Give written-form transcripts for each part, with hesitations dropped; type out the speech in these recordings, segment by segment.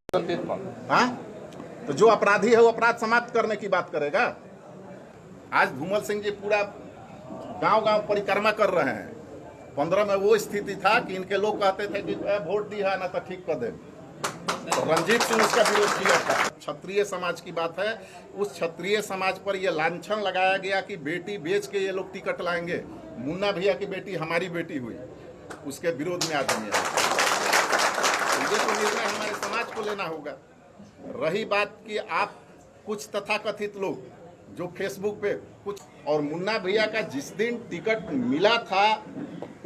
हाँ, तो जो अपराधी है वो अपराध समाप्त करने की बात करेगा। आज धूमल सिंह जी पूरा गांव-गांव परिक्रमा कर रहे हैं। 15 में वो स्थिति था कि इनके लोग कहते थे कि वोट दी है ना तो ठीक कर दे। तो रंजीत सिंह उसका विरोध किया था। क्षत्रिय समाज की बात है, उस क्षत्रिय समाज पर यह लांछन लगाया गया कि बेटी बेच के ये लोग टिकट लाएंगे। मुन्ना भैया की बेटी हमारी बेटी हुई, उसके विरोध में आदमी है। ये तो निर्णय हमारे समाज को लेना होगा। रही बात कि आप कुछ तथाकथित लोग जो फेसबुक पे कुछ, और मुन्ना भैया का जिस दिन टिकट मिला था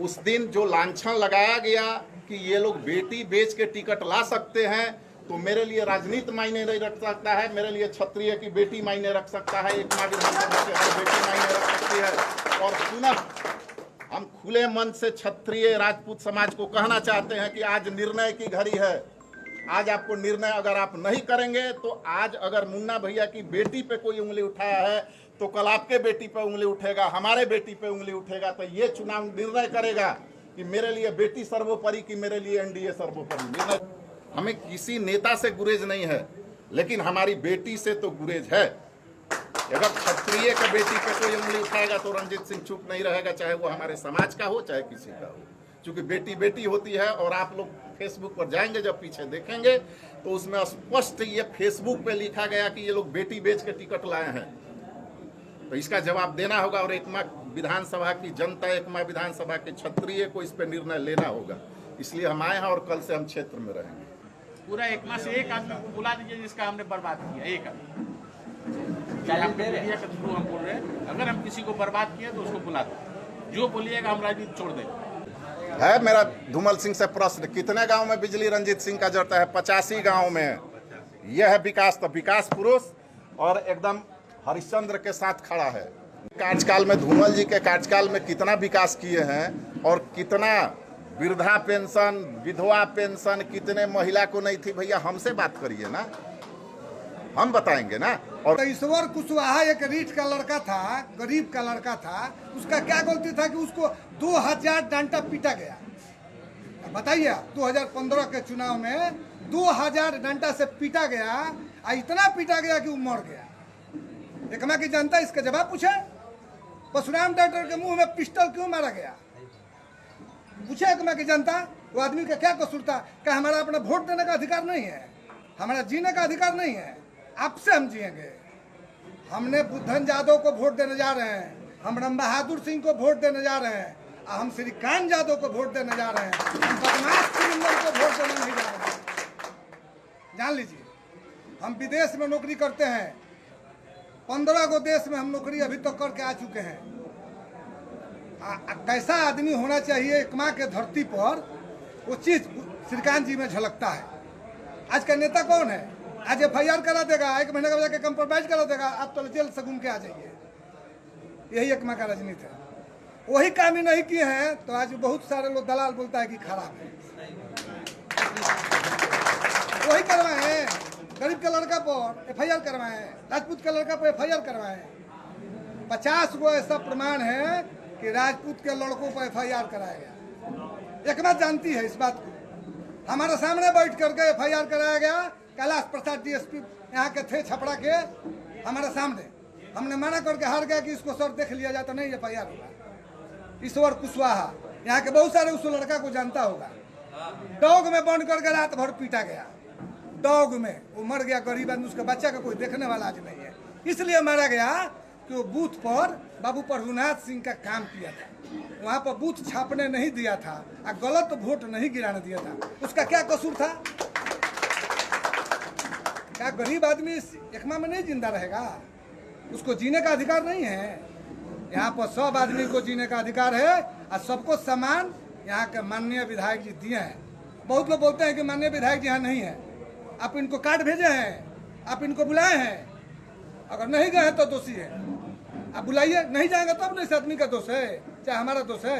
उस दिन जो लांछन लगाया गया कि ये लोग बेटी बेच के टिकट ला सकते हैं, तो मेरे लिए राजनीति मायने नहीं रख सकता है, मेरे लिए क्षत्रिय की बेटी मायने रख सकता है, एक माँ विधानसभा की हर बेटी मायने रख सकती है। और पुनः हम खुले मन से क्षत्रिय राजपूत समाज को कहना चाहते हैं कि आज निर्णय की घड़ी है। आज आपको निर्णय अगर आप नहीं करेंगे तो आज अगर मुन्ना भैया की बेटी पे कोई उंगली उठाया है तो कल आपके बेटी पे उंगली उठेगा, हमारे बेटी पे उंगली उठेगा। तो ये चुनाव निर्णय करेगा कि मेरे लिए बेटी सर्वोपरि कि मेरे लिए एनडीए सर्वोपरि। निर्णय हमें किसी नेता से गुरेज नहीं है, लेकिन हमारी बेटी से तो गुरेज है। अगर क्षत्रिय के बेटी पे कोई उंगली उठाएगा तो रंजीत सिंह चुप नहीं रहेगा, चाहे वो हमारे समाज का हो चाहे किसी का हो, क्योंकि बेटी बेटी होती है। और आप लोग फेसबुक पर जाएंगे, जब पीछे देखेंगे तो उसमें स्पष्ट ये फेसबुक पे लिखा गया कि ये लोग बेटी बेच के टिकट लाए हैं। तो इसका जवाब देना होगा और एकमा विधानसभा की जनता, एकमा विधानसभा के क्षत्रिय को इस पे निर्णय लेना होगा। इसलिए हम आए हैं और कल से हम क्षेत्र में रहेंगे। पूरा एकमा से एक आदमी को बुला दीजिए जिसका हमने बर्बाद किया, एक आदमी। आपके मीडिया के थ्रू हम बोल रहे हैं, अगर हम किसी को बर्बाद किए तो उसको बुला दो। जो बोलिएगा हम राजनीति छोड़ देंगे। है मेरा धूमल सिंह से प्रश्न, कितने गांव में बिजली रंजीत सिंह का जड़ता है? 85 गांव में। यह है विकास। तो विकास पुरुष और एकदम हरिश्चंद्र के साथ खड़ा है। कार्यकाल में धूमल जी के कार्यकाल में कितना विकास किए हैं और कितना वृद्धा पेंशन, विधवा पेंशन, कितने महिला को नहीं थी। भैया हमसे बात करिए ना, हम बताएंगे ना। और ईश्वर कुशवाहा एक रीठ का लड़का था, गरीब का लड़का था, उसका क्या गलती था कि उसको 2000 डंडा पीटा गया। बताइए 2015 के चुनाव में 2000 डंडा से पीटा गया, और इतना पीटा गया कि वो मर गया। एकमा की जनता इसका जवाब पूछे। परशुराम डॉक्टर के मुंह में पिस्टल क्यों मारा गया? पूछे एकमा की जनता, वो आदमी का क्या कसूर था? क्या हमारा अपना वोट देने का अधिकार नहीं है? हमारा जीने का अधिकार नहीं है? आपसे हम जिएंगे। हमने बुद्धन यादव को वोट देने जा रहे हैं, हम राम बहादुर सिंह को वोट देने जा रहे हैं, हम श्रीकांत यादव को वोट देने जा रहे हैं, हम बदमाश क्रिमिनल को वोट देने नहीं जा रहे हैं। जान लीजिए, हम विदेश में नौकरी करते हैं, 15 गो देश में हम नौकरी अभी तक करके आ चुके हैं। कैसा आदमी होना चाहिए एकमा के धरती पर, वो चीज श्रीकांत जी में झलकता है। आज का नेता कौन है? आज FIR करा देगा, 1 महीने का जाके कंप्रोमाइज करा देगा, आप तो जेल से घूम के आ जाइए। यही एकमा का राजनीति है। वही काम ही नहीं किए हैं तो आज बहुत सारे लोग दलाल बोलता है कि खराब है। वही करवाए, गरीब के लड़का पर FIR करवाए, राजपूत के लड़का पर FIR करवाए। 50 गो ऐसा प्रमाण है कि राजपूत के लड़कों पर FIR कराया गया। एकमा जानती है इस बात को। हमारे सामने बैठ करके FIR कराया गया। कैलाश प्रसाद DSP यहाँ के थे, छपरा के, हमारे सामने। हमने मना करके हार गया कि इसको सर देख लिया जाता, नहीं FIR होगा। ईश्वर कुशवाहा यहाँ के बहुत सारे उस लड़का को जानता होगा। डॉग में बंद करके रात भर पीटा गया। डॉग में वो मर गया, गरीब आदमी, उसके बच्चा का कोई देखने वाला आज नहीं है। इसलिए मारा गया कि वो बूथ पर बाबू प्रभुनाथ सिंह का काम किया था। वहाँ पर बूथ छापने नहीं दिया था और गलत वोट नहीं गिराने दिया था। उसका क्या कसूर था? क्या गरीब आदमी एकमा में नहीं जिंदा रहेगा? उसको जीने का अधिकार नहीं है? यहाँ पर सब आदमी को जीने का अधिकार है और सबको समान यहाँ के माननीय विधायक जी दिए हैं। बहुत लोग बोलते हैं कि माननीय विधायक जी यहाँ नहीं है। आप इनको कार्ड भेजे हैं, आप इनको बुलाए हैं। अगर नहीं गए हैं तो दोषी है, आप बुलाइए। नहीं जाएंगे तब नहीं, इस आदमी का दोष है चाहे हमारा दोष है।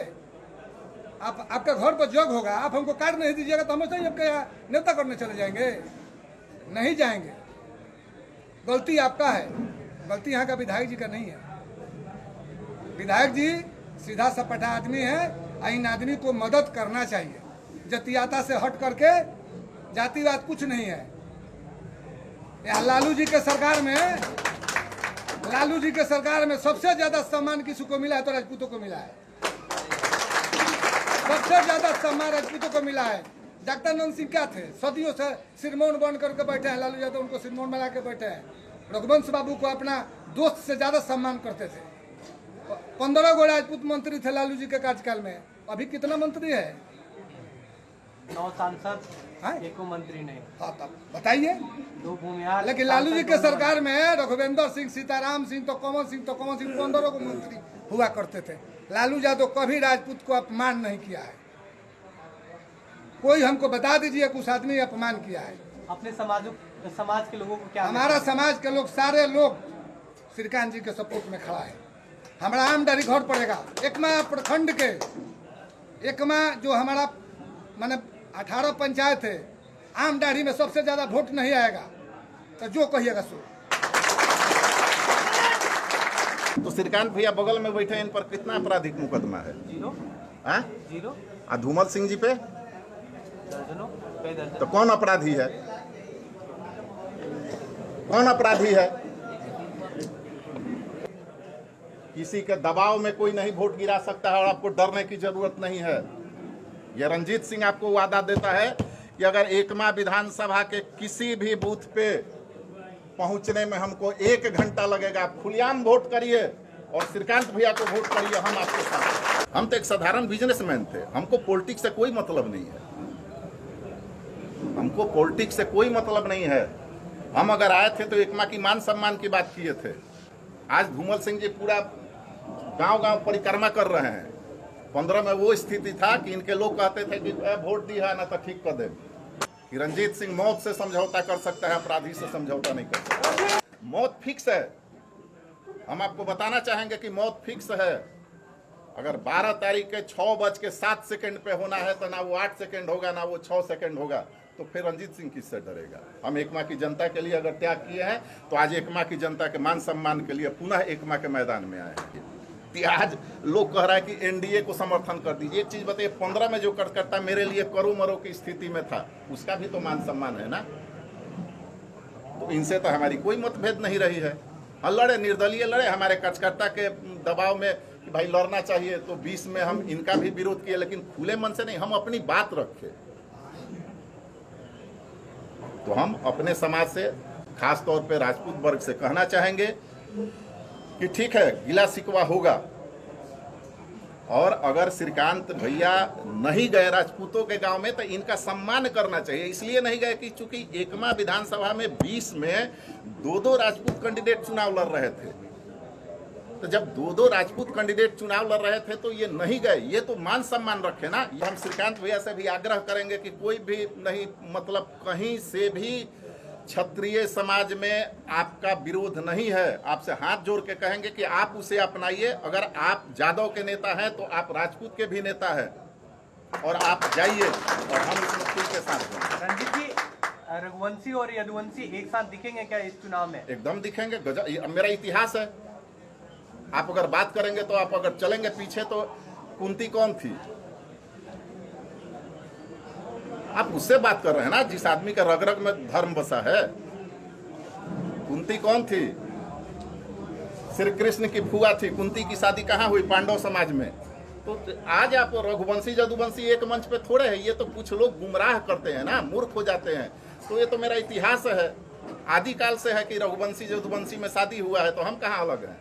आपका घर पर जग होगा, आप हमको कार्ड नहीं दीजिएगा तो हम ऐसे ही आपके यहाँ नेता करने चले जाएंगे? नहीं जाएंगे। गलती आपका है, गलती यहाँ का विधायक जी का नहीं है। विधायक जी सीधा सपाटा आदमी है, इन आदमी को मदद करना चाहिए। जातियाता से हट करके, जातिवाद कुछ नहीं है। यहाँ लालू जी के सरकार में सबसे ज्यादा सम्मान किसी को मिला है तो राजपूतों को मिला है। सबसे ज्यादा सम्मान राजपूतों को मिला है। डॉक्टर नंद सिंह क्या थे? सदियों से सिरमौन बन करके बैठे हैं। लालू यादव उनको सिरमौन बना के बैठे हैं। रघुवंश बाबू को अपना दोस्त से ज्यादा सम्मान करते थे। 15 गो राजपूत मंत्री थे लालू जी के कार्यकाल में। अभी कितना मंत्री है? 9 सांसद, हाँ? 1 मंत्री नहीं। हाँ, तब बताइए। 2 भूमिहार। लेकिन लालू जी के सरकार में रघुवेंद्र सिंह, सीताराम सिंह, तो कमल सिंह 15 को मंत्री हुआ करते थे। लालू यादव कभी राजपूत को अपमान नहीं किया है। कोई हमको बता दीजिए कि उस आदमी अपमान किया है। अपने समाज के लोगों को क्या? हमारा समाज के लोग, सारे लोग श्रीकांत जी के सपोर्ट में खड़ा है। हमारा आमदारी घर पड़ेगा। एकमा प्रखंड के, एकमा जो हमारा माने 18 पंचायत है, आमदारी में सबसे ज्यादा वोट नहीं आएगा। तो जो कहिएगा सो। तो श्रीकांत भैया बगल में बैठे, इन पर कितना आपराधिक मुकदमा है? 0 हाँ? 0 और धूमल सिंह जी पे दर्जनों कई दर्जन। तो कौन अपराधी है? कौन अपराधी है? किसी के दबाव में कोई नहीं वोट गिरा सकता है और आपको डरने की जरूरत नहीं है। यह रंजीत सिंह आपको वादा देता है कि अगर एकमा विधानसभा के किसी भी बूथ पे पहुंचने में हमको 1 घंटा लगेगा, खुलेआम वोट करिए और श्रीकांत भैया को वोट करिए, हम आपके साथ हैं। हम तो एक साधारण बिजनेसमैन थे, हमको पॉलिटिक्स से कोई मतलब नहीं है। हमको पॉलिटिक्स से कोई मतलब नहीं है। हम अगर आए थे तो एकमा की मान सम्मान की बात किए थे। आज धूमल सिंह जी पूरा गांव-गांव परिक्रमा कर रहे हैं। 15 में वो स्थिति था कि इनके लोग कहते थे कि वोट दी है ना तो ठीक कर दे। कि रंजीत सिंह मौत से समझौता कर सकता है, अपराधी से समझौता नहीं कर सकता। मौत फिक्स है। हम आपको बताना चाहेंगे कि मौत फिक्स है। अगर 12 तारीख के 6:07 पे होना है तो ना वो 8 सेकंड होगा, ना वो 6 सेकंड होगा। तो फिर रंजीत सिंह किससे डरेगा? हम एकमा की जनता के लिए अगर त्याग किए हैं तो आज एकमा की जनता के मान सम्मान के लिए पुनः एकमा के मैदान में आए हैं। आज लोग कह रहा है कि एनडीए को समर्थन कर दीजिए। एक चीज बताइए, 15 में जो कार्यकर्ता मेरे लिए करो मरो की स्थिति में था, उसका भी तो मान सम्मान है ना। तो इनसे तो हमारी कोई मतभेद नहीं रही है। हम लड़े, निर्दलीय लड़े, हमारे कार्यकर्ता के दबाव में कि भाई लड़ना चाहिए, तो 20 में हम इनका भी विरोध किए, लेकिन खुले मन से नहीं, हम अपनी बात रखे। तो हम अपने समाज से, खास तौर पे राजपूत वर्ग से कहना चाहेंगे कि ठीक है, गिला शिकवा होगा, और अगर श्रीकांत भैया नहीं गए राजपूतों के गांव में तो इनका सम्मान करना चाहिए। इसलिए नहीं गए कि चूंकि एकमा विधानसभा में 20 में 2 राजपूत कैंडिडेट चुनाव लड़ रहे थे। तो जब 2 राजपूत कैंडिडेट चुनाव लड़ रहे थे तो ये नहीं गए, ये तो मान सम्मान रखे ना। ये हम श्रीकांत भैया से भी आग्रह करेंगे कि कोई भी नहीं, मतलब कहीं से भी क्षत्रिय समाज में आपका विरोध नहीं है। आपसे हाथ जोड़ के कहेंगे कि आप उसे अपनाइए। अगर आप जादव के नेता हैं तो आप राजपूत के भी नेता हैं, और आप जाइए और हम इसमें खुल के साथ हैं। रंजीत जी, रघुवंशी और यदुवंशी एक साथ दिखेंगे क्या इस चुनाव में? एकदम दिखेंगे। मेरा इतिहास है। आप अगर बात करेंगे तो, आप अगर चलेंगे पीछे तो कुंती कौन थी? आप उससे बात कर रहे हैं ना जिस आदमी का रग रग में धर्म बसा है। कुंती कौन थी? श्री कृष्ण की फुआ थी। कुंती की शादी कहाँ हुई? पांडव समाज में। तो आज आप रघुवंशी जदुवंशी एक मंच पे थोड़े है। ये तो कुछ लोग गुमराह करते हैं ना, मूर्ख हो जाते हैं। तो ये तो मेरा इतिहास है, आदिकाल से है कि रघुवंशी जदुवंशी में शादी हुआ है, तो हम कहाँ अलग हैं।